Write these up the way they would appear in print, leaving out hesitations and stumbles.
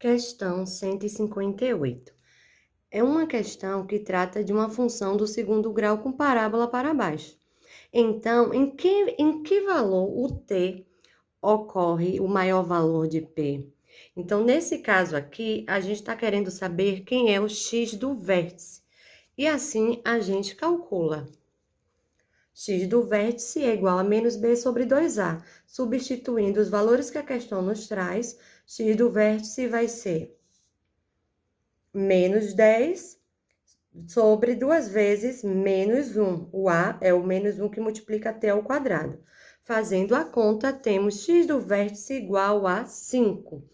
Questão 158. É uma questão que trata de uma função do segundo grau com parábola para baixo. Então, em que valor o t ocorre o maior valor de p? Então, nesse caso aqui, a gente está querendo saber quem é o x do vértice. E assim, a gente calcula. X do vértice é igual a menos b sobre 2a. Substituindo os valores que a questão nos traz, x do vértice vai ser menos 10 sobre 2 vezes menos 1. O A é o menos 1 que multiplica t ao quadrado. Fazendo a conta, temos x do vértice igual a 5.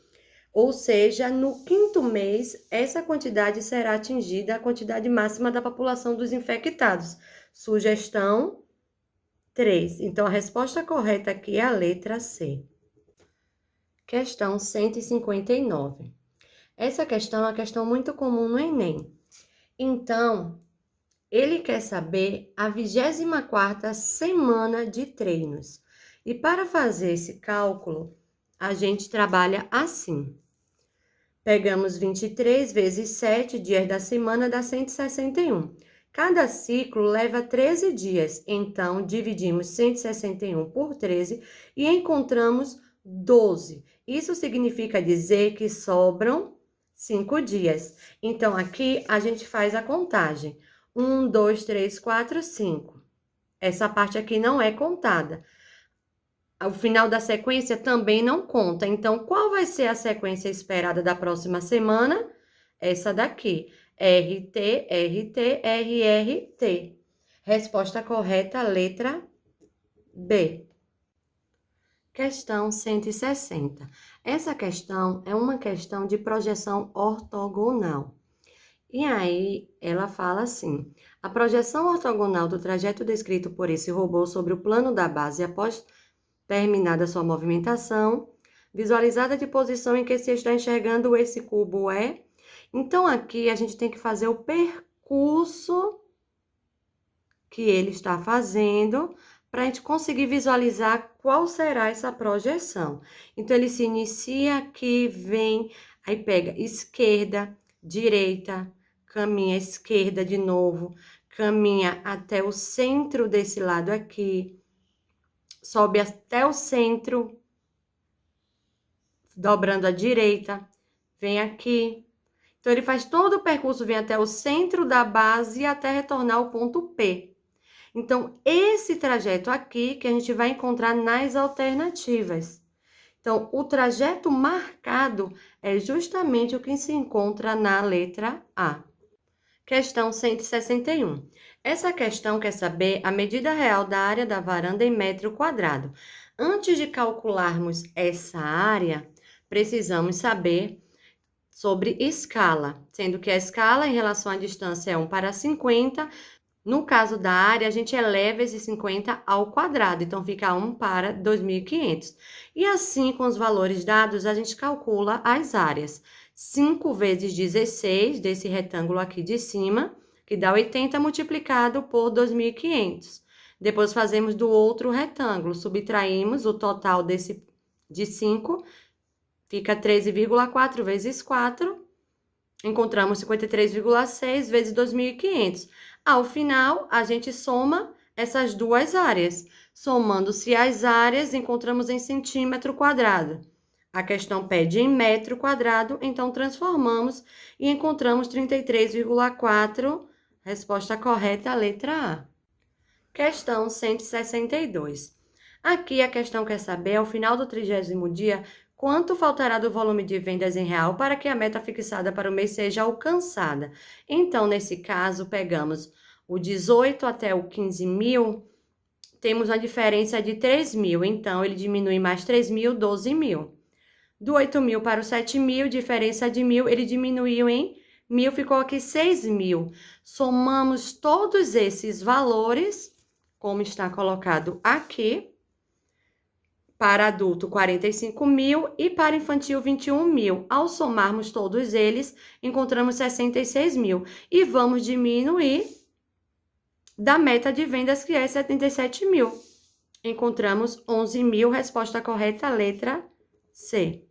Ou seja, no quinto mês, essa quantidade será atingida, a quantidade máxima da população dos infectados. Sugestão 3. Então, a resposta correta aqui é a letra C. Questão 159. Essa questão é uma questão muito comum no Enem. Então, ele quer saber a 24ª semana de treinos. E para fazer esse cálculo, a gente trabalha assim. Pegamos 23 vezes 7 dias da semana, dá 161. Cada ciclo leva 13 dias, então dividimos 161 por 13 e encontramos 12. Isso significa dizer que sobram 5 dias. Então, aqui a gente faz a contagem. 1, 2, 3, 4, 5. Essa parte aqui não é contada. O final da sequência também não conta. Então, qual vai ser a sequência esperada da próxima semana? Essa daqui. RT, RT, RRT. Resposta correta, letra B. Questão 160. Essa questão é uma questão de projeção ortogonal. E aí, ela fala assim: a projeção ortogonal do trajeto descrito por esse robô sobre o plano da base após terminada sua movimentação, visualizada de posição em que se está enxergando esse cubo é. Então, aqui a gente tem que fazer o percurso que ele está fazendo para a gente conseguir visualizar qual será essa projeção. Então, ele se inicia aqui, vem, aí pega esquerda, direita, caminha esquerda de novo, caminha até o centro desse lado aqui, sobe até o centro, dobrando à direita, vem aqui. Então, ele faz todo o percurso, vem até o centro da base e até retornar ao ponto P. Então, esse trajeto aqui que a gente vai encontrar nas alternativas. Então, o trajeto marcado é justamente o que se encontra na letra A. Questão 161. Essa questão quer saber a medida real da área da varanda em metro quadrado. Antes de calcularmos essa área, precisamos saber sobre escala, sendo que a escala em relação à distância é 1:50. No caso da área, a gente eleva esse 50 ao quadrado, então fica 1:2.500. E assim, com os valores dados, a gente calcula as áreas. 5 vezes 16, desse retângulo aqui de cima, que dá 80 multiplicado por 2.500. Depois fazemos do outro retângulo, subtraímos o total de 5, fica 13,4 vezes 4, encontramos 53,6 vezes 2.500. Ao final, a gente soma essas duas áreas. Somando-se as áreas, encontramos em centímetro quadrado. A questão pede em metro quadrado, então transformamos e encontramos 33,4. Resposta correta, a letra A. Questão 162. Aqui a questão quer saber, ao final do 30º dia, quanto faltará do volume de vendas em real para que a meta fixada para o mês seja alcançada? Então, nesse caso, pegamos o 18 até o 15.000, temos uma diferença de 3.000, então ele diminui mais 3.000, 12.000. Do 8.000 para o 7.000, diferença de 1.000, ele diminuiu em 1.000, ficou aqui 6.000. Somamos todos esses valores, como está colocado aqui, para adulto 45.000 e para infantil 21.000. Ao somarmos todos eles, encontramos 66.000 e vamos diminuir da meta de vendas, que é 77.000. Encontramos 11.000, resposta correta, letra C.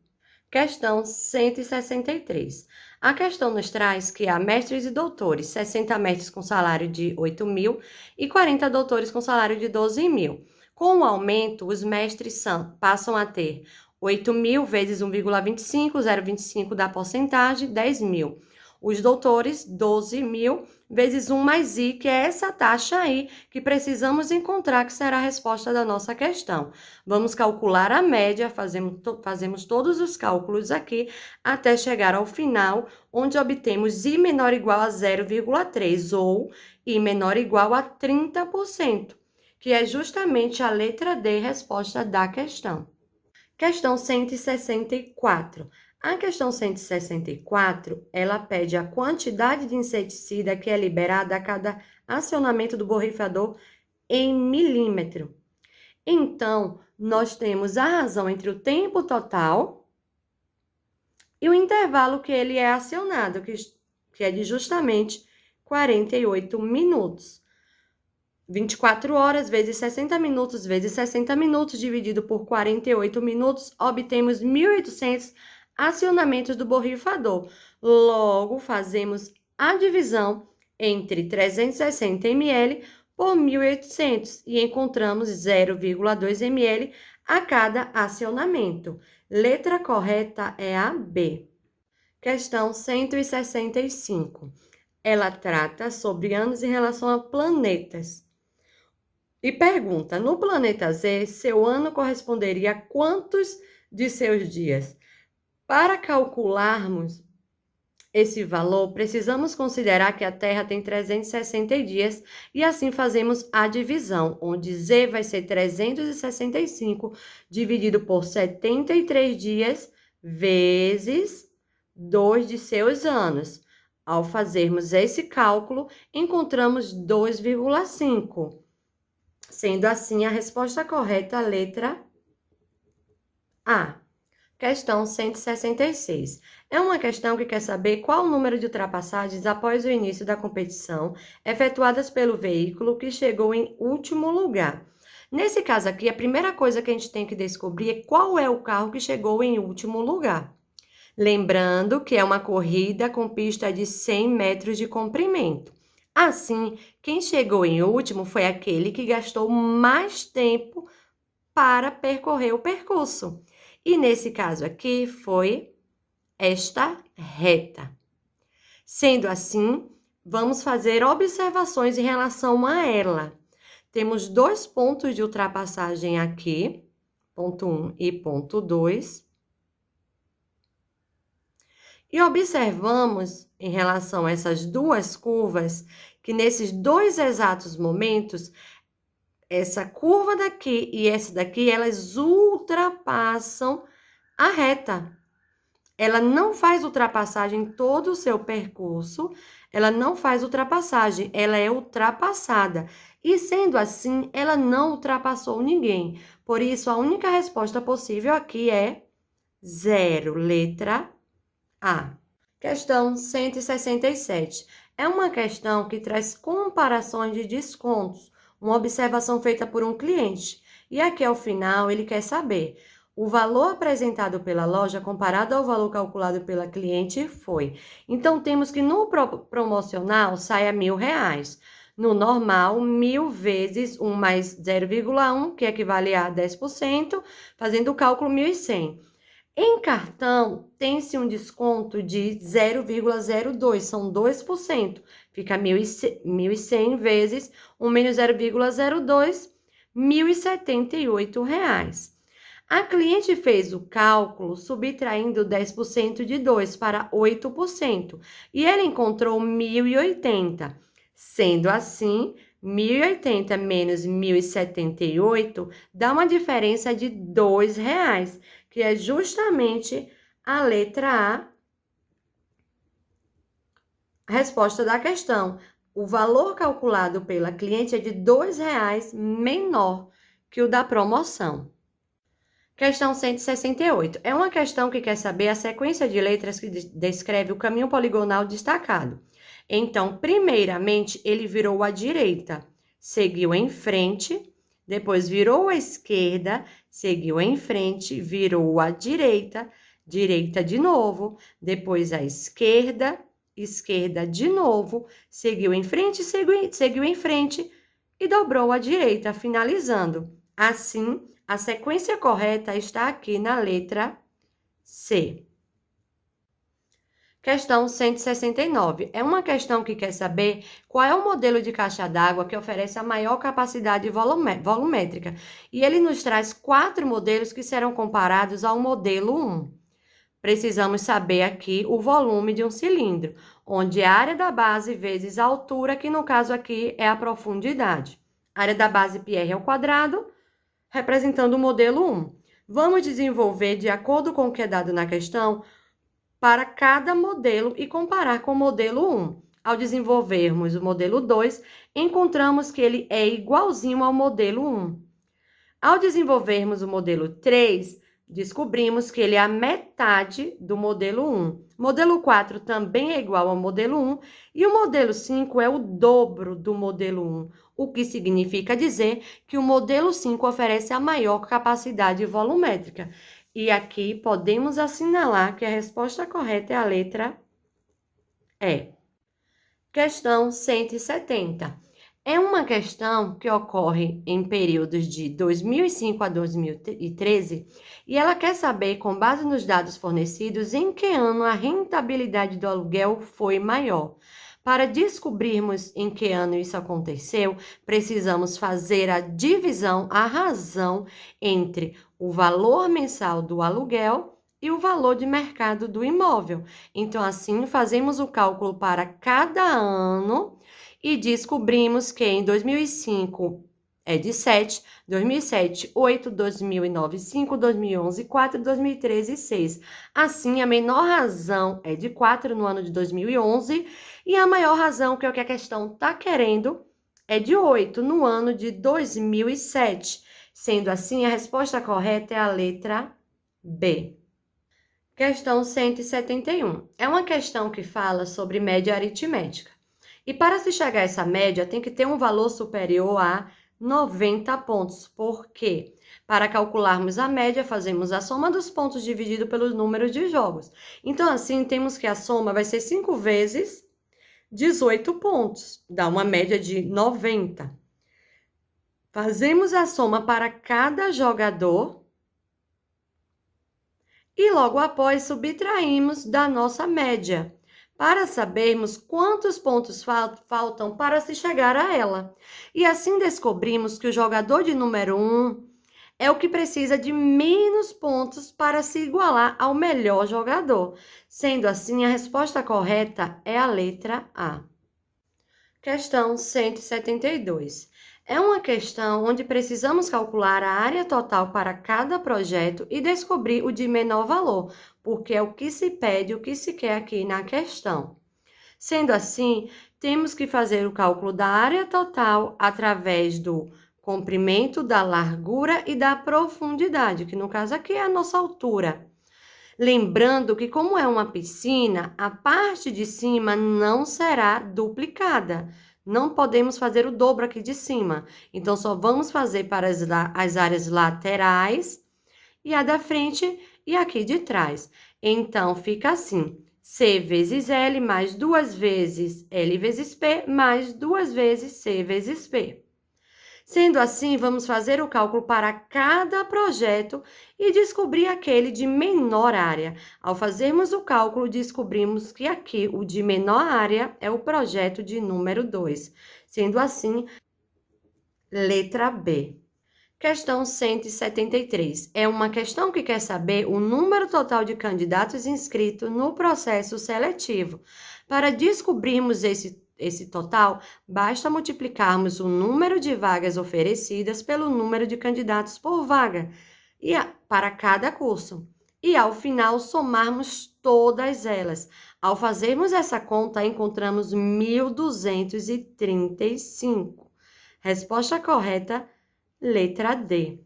Questão 163. A questão nos traz que há mestres e doutores, 60 mestres com salário de 8 mil e 40 doutores com salário de 12 mil. Com o aumento, os mestres passam a ter 8 mil vezes 1,25, 0,25 da porcentagem, 10 mil. Os doutores, 12 mil vezes 1 mais I, que é essa taxa aí que precisamos encontrar, que será a resposta da nossa questão. Vamos calcular a média, fazemos todos os cálculos aqui, até chegar ao final, onde obtemos I menor ou igual a 0,3, ou I menor ou igual a 30%, que é justamente a letra D, resposta da questão. Questão 164. A questão 164, ela pede a quantidade de inseticida que é liberada a cada acionamento do borrifador em milímetro. Então, nós temos a razão entre o tempo total e o intervalo que ele é acionado, que é de justamente 48 minutos. 24 horas vezes 60 minutos vezes 60 minutos dividido por 48 minutos, obtemos 1.800 acionamentos do borrifador. Logo, fazemos a divisão entre 360 ml por 1.800 e encontramos 0,2 ml a cada acionamento. Letra correta é a B. Questão 165. Ela trata sobre anos em relação a planetas. E pergunta, no planeta Z, seu ano corresponderia a quantos de seus dias? Para calcularmos esse valor, precisamos considerar que a Terra tem 360 dias e assim fazemos a divisão, onde Z vai ser 365 dividido por 73 dias vezes 2 de seus anos. Ao fazermos esse cálculo, encontramos 2,5. Sendo assim, a resposta correta, a letra A. Questão 166. É uma questão que quer saber qual o número de ultrapassagens após o início da competição efetuadas pelo veículo que chegou em último lugar. Nesse caso aqui, a primeira coisa que a gente tem que descobrir é qual é o carro que chegou em último lugar. Lembrando que é uma corrida com pista de 100 metros de comprimento. Assim, quem chegou em último foi aquele que gastou mais tempo para percorrer o percurso. E nesse caso aqui foi esta reta. Sendo assim, vamos fazer observações em relação a ela. Temos 2 pontos de ultrapassagem aqui, ponto 1 e ponto 2. E observamos, em relação a essas duas curvas, que nesses 2 exatos momentos, essa curva daqui e essa daqui, elas ultrapassam a reta. Ela não faz ultrapassagem em todo o seu percurso, ela não faz ultrapassagem, ela é ultrapassada. E sendo assim, ela não ultrapassou ninguém. Por isso, a única resposta possível aqui é 0, letra A. Questão 167. É uma questão que traz comparações de descontos, uma observação feita por um cliente. E aqui ao final ele quer saber: o valor apresentado pela loja comparado ao valor calculado pela cliente foi. Então, temos que no promocional sai a R$1.000. No normal, 1.000 vezes 1 mais 0,1, que equivale a 10%, fazendo o cálculo 1.100. Em cartão, tem-se um desconto de 0,02, são 2%. Fica 1.100 vezes 1 menos 0,02, R$1.078. A cliente fez o cálculo subtraindo 10% de 2 para 8% e ela encontrou 1.080. Sendo assim, 1.080 menos 1.078 dá uma diferença de R$2, que é justamente a letra A, resposta da questão. O valor calculado pela cliente é de R$2 menor que o da promoção. Questão 168. É uma questão que quer saber a sequência de letras que descreve o caminho poligonal destacado. Então, primeiramente, ele virou à direita, seguiu em frente, depois virou à esquerda, seguiu em frente, virou à direita, direita de novo, depois a esquerda, esquerda de novo, seguiu em frente, seguiu em frente e dobrou à direita, finalizando. Assim, a sequência correta está aqui na letra C. Questão 169. É uma questão que quer saber qual é o modelo de caixa d'água que oferece a maior capacidade volumétrica. E ele nos traz 4 modelos que serão comparados ao modelo 1. Precisamos saber aqui o volume de um cilindro, onde a área da base vezes a altura, que no caso aqui é a profundidade. A área da base πr ao quadrado, representando o modelo 1. Vamos desenvolver, de acordo com o que é dado na questão, para cada modelo e comparar com o modelo 1. Ao desenvolvermos o modelo 2, encontramos que ele é igualzinho ao modelo 1. Ao desenvolvermos o modelo 3, descobrimos que ele é a metade do modelo 1. Modelo 4 também é igual ao modelo 1 e o modelo 5 é o dobro do modelo 1, o que significa dizer que o modelo 5 oferece a maior capacidade volumétrica. E aqui podemos assinalar que a resposta correta é a letra E. Questão 170. É uma questão que ocorre em períodos de 2005 a 2013 e ela quer saber, com base nos dados fornecidos, em que ano a rentabilidade do aluguel foi maior. Para descobrirmos em que ano isso aconteceu, precisamos fazer a divisão, a razão entre o valor mensal do aluguel e o valor de mercado do imóvel. Então, assim, fazemos o cálculo para cada ano e descobrimos que em 2005 é de 7, 2007, 8, 2009, 5, 2011, 4, 2013, 6. Assim, a menor razão é de 4 no ano de 2011 e a maior razão, que é o que a questão está querendo, é de 8 no ano de 2007. Sendo assim, a resposta correta é a letra B. Questão 171. É uma questão que fala sobre média aritmética. E para se chegar a essa média, tem que ter um valor superior a 90 pontos. Por quê? Para calcularmos a média, fazemos a soma dos pontos dividido pelo número de jogos. Então, assim, temos que a soma vai ser 5 vezes 18 pontos. Dá uma média de 90. Fazemos a soma para cada jogador e logo após subtraímos da nossa média, para sabermos quantos pontos faltam para se chegar a ela. E assim descobrimos que o jogador de número 1 é o que precisa de menos pontos para se igualar ao melhor jogador. Sendo assim, a resposta correta é a letra A. Questão 172. É uma questão onde precisamos calcular a área total para cada projeto e descobrir o de menor valor, porque é o que se pede, o que se quer aqui na questão. Sendo assim, temos que fazer o cálculo da área total através do comprimento, da largura e da profundidade, que no caso aqui é a nossa altura. Lembrando que, como é uma piscina, a parte de cima não será duplicada. Não podemos fazer o dobro aqui de cima. Então, só vamos fazer para as áreas laterais e a da frente e aqui de trás. Então, fica assim: C vezes L mais 2 vezes L vezes P mais 2 vezes C vezes P. Sendo assim, vamos fazer o cálculo para cada projeto e descobrir aquele de menor área. Ao fazermos o cálculo, descobrimos que aqui o de menor área é o projeto de número 2. Sendo assim, letra B. Questão 173. É uma questão que quer saber o número total de candidatos inscritos no processo seletivo. Para descobrirmos esse total, basta multiplicarmos o número de vagas oferecidas pelo número de candidatos por vaga para cada curso. E, ao final, somarmos todas elas. Ao fazermos essa conta, encontramos 1.235. Resposta correta, letra D.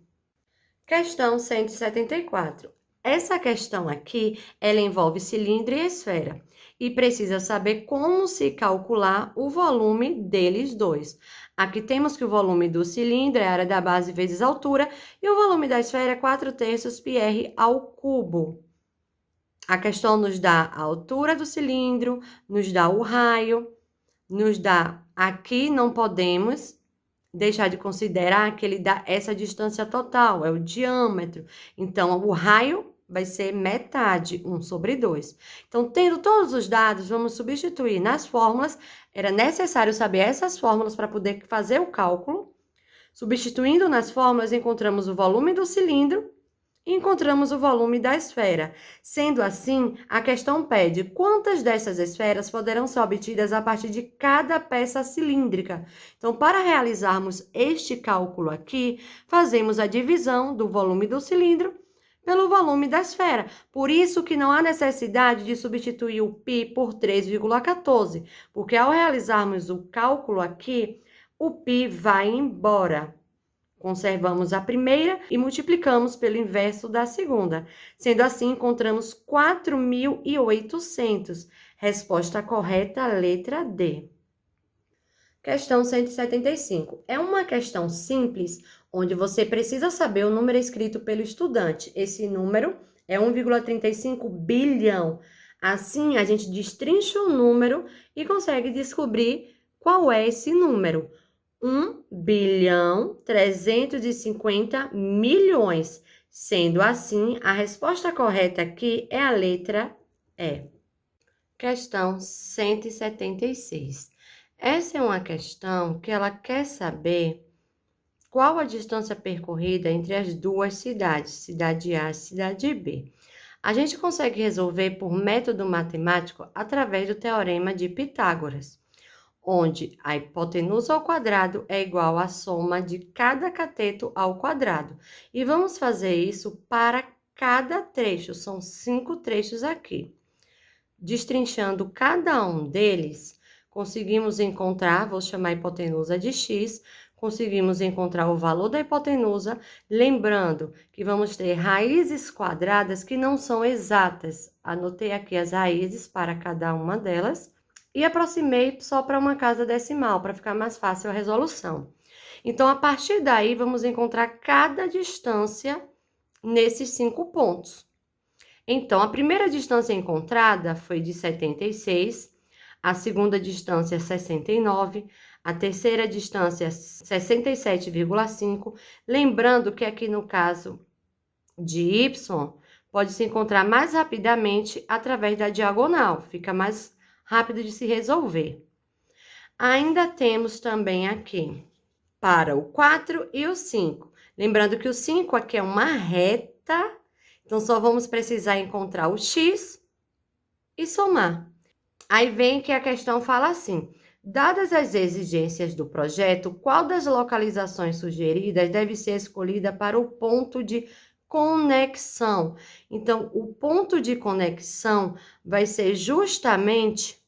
Questão 174. Essa questão aqui, ela envolve cilindro e esfera e precisa saber como se calcular o volume deles dois. Aqui temos que o volume do cilindro é a área da base vezes a altura e o volume da esfera é 4/3 πr ao cubo. A questão nos dá a altura do cilindro, nos dá o raio, nos dá aqui não podemos deixar de considerar que ele dá essa distância total, é o diâmetro. Então, o raio vai ser metade, 1/2. Então, tendo todos os dados, vamos substituir nas fórmulas. Era necessário saber essas fórmulas para poder fazer o cálculo. Substituindo nas fórmulas, encontramos o volume do cilindro e encontramos o volume da esfera. Sendo assim, a questão pede quantas dessas esferas poderão ser obtidas a partir de cada peça cilíndrica. Então, para realizarmos este cálculo aqui, fazemos a divisão do volume do cilindro pelo volume da esfera. Por isso que não há necessidade de substituir o π por 3,14, porque ao realizarmos o cálculo aqui, o π vai embora. Conservamos a primeira e multiplicamos pelo inverso da segunda. Sendo assim, encontramos 4.800. Resposta correta, letra D. Questão 175. É uma questão simples, onde você precisa saber o número escrito pelo estudante. Esse número é 1,35 bilhão. Assim, a gente destrincha o número e consegue descobrir qual é esse número. 1.350.000.000. Sendo assim, a resposta correta aqui é a letra E. Questão 176. Essa é uma questão que ela quer saber qual a distância percorrida entre as duas cidades, cidade A e cidade B. A gente consegue resolver por método matemático através do teorema de Pitágoras, onde a hipotenusa ao quadrado é igual à soma de cada cateto ao quadrado. E vamos fazer isso para cada trecho, são 5 trechos aqui. Destrinchando cada um deles, conseguimos encontrar, vou chamar a hipotenusa de x, conseguimos encontrar o valor da hipotenusa, lembrando que vamos ter raízes quadradas que não são exatas. Anotei aqui as raízes para cada uma delas. E aproximei só para uma casa decimal, para ficar mais fácil a resolução. Então, a partir daí, vamos encontrar cada distância nesses 5 pontos. Então, a primeira distância encontrada foi de 76, a segunda distância 69, a terceira distância 67,5. Lembrando que aqui no caso de y, pode se encontrar mais rapidamente através da diagonal, fica mais rápido de se resolver. Ainda temos também aqui para o 4 e o 5. Lembrando que o 5 aqui é uma reta, então só vamos precisar encontrar o x e somar. Aí vem que a questão fala assim: dadas as exigências do projeto, qual das localizações sugeridas deve ser escolhida para o ponto de conexão? Então, o ponto de conexão vai ser justamente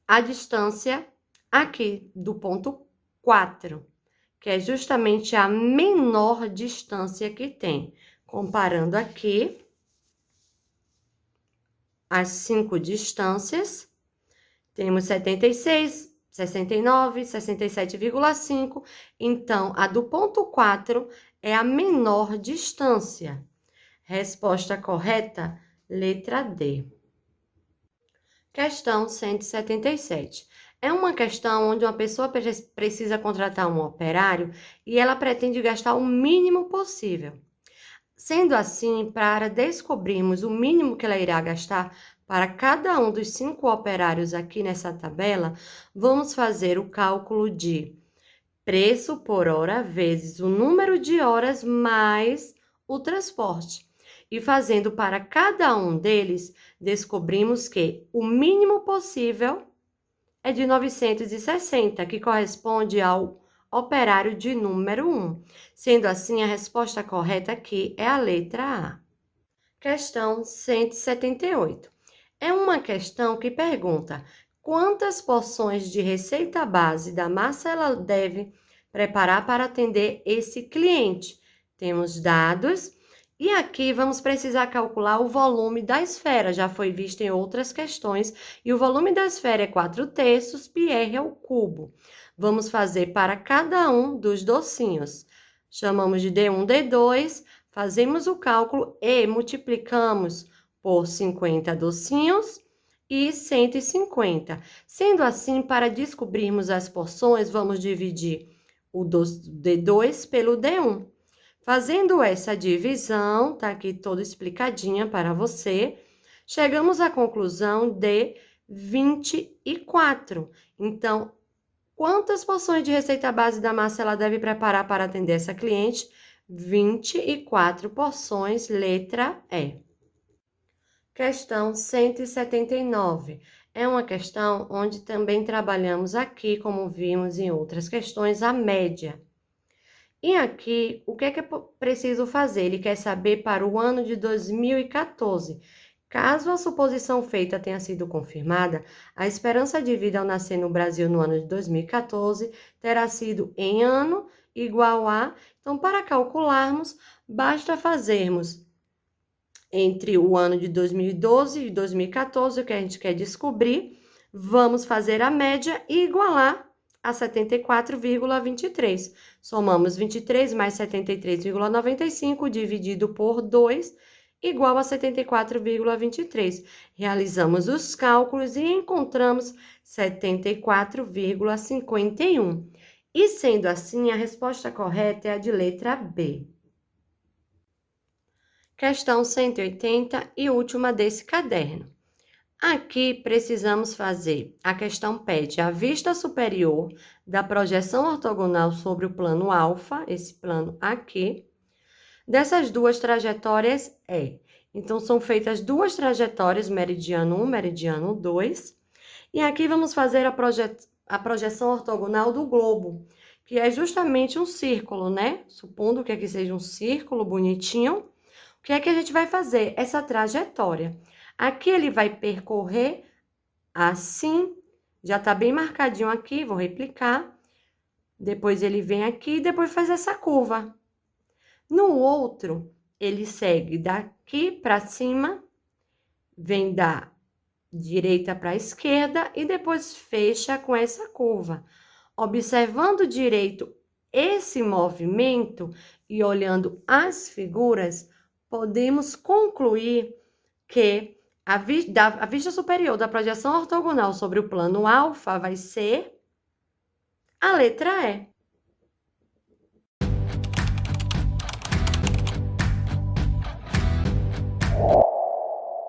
a distância aqui do ponto 4, que é justamente a menor distância que tem. Comparando aqui as 5 distâncias, temos 76, 69, 67,5. Então, a do ponto 4 é a menor distância. Resposta correta, letra D. Questão 177. É uma questão onde uma pessoa precisa contratar um operário e ela pretende gastar o mínimo possível. Sendo assim, para descobrirmos o mínimo que ela irá gastar para cada um dos 5 operários aqui nessa tabela, vamos fazer o cálculo de preço por hora vezes o número de horas mais o transporte. E fazendo para cada um deles, descobrimos que o mínimo possível é de 960, que corresponde ao operário de número 1. Sendo assim, a resposta correta aqui é a letra A. Questão 178. É uma questão que pergunta: quantas porções de receita base da massa ela deve preparar para atender esse cliente? Temos dados e aqui vamos precisar calcular o volume da esfera, já foi visto em outras questões, e o volume da esfera é 4/3, πr é o cubo. Vamos fazer para cada um dos docinhos. Chamamos de D1, D2, fazemos o cálculo e multiplicamos por 50 docinhos e 150. Sendo assim, para descobrirmos as porções, vamos dividir o D2 pelo D1. Fazendo essa divisão, tá aqui toda explicadinha para você, chegamos à conclusão de 24. Então, quantas porções de receita base da massa ela deve preparar para atender essa cliente? 24 porções, letra E. Questão 179. É uma questão onde também trabalhamos aqui, como vimos em outras questões, a média. E aqui, o que é preciso fazer? Ele quer saber para o ano de 2014. Caso a suposição feita tenha sido confirmada, a esperança de vida ao nascer no Brasil no ano de 2014 terá sido em ano igual a... Então, para calcularmos, basta fazermos entre o ano de 2012 e 2014, o que a gente quer descobrir, vamos fazer a média e igualar a 74,23. Somamos 23 mais 73,95 dividido por 2, igual a 74,23. Realizamos os cálculos e encontramos 74,51. E sendo assim, a resposta correta é a de letra B. Questão 180 e última desse caderno. Aqui precisamos fazer, a questão pede a vista superior da projeção ortogonal sobre o plano alfa, esse plano aqui, dessas duas trajetórias é. Então, são feitas duas trajetórias, meridiano 1, meridiano 2, e aqui vamos fazer a projeção ortogonal do globo, que é justamente um círculo, né? Supondo que aqui seja um círculo bonitinho, o que é que a gente vai fazer? Essa trajetória. Aqui ele vai percorrer assim, já tá bem marcadinho aqui, vou replicar. Depois ele vem aqui e depois faz essa curva. No outro, ele segue daqui para cima, vem da direita para a esquerda e depois fecha com essa curva. Observando direito esse movimento e olhando as figuras, podemos concluir que a vista superior da projeção ortogonal sobre o plano alfa vai ser a letra E.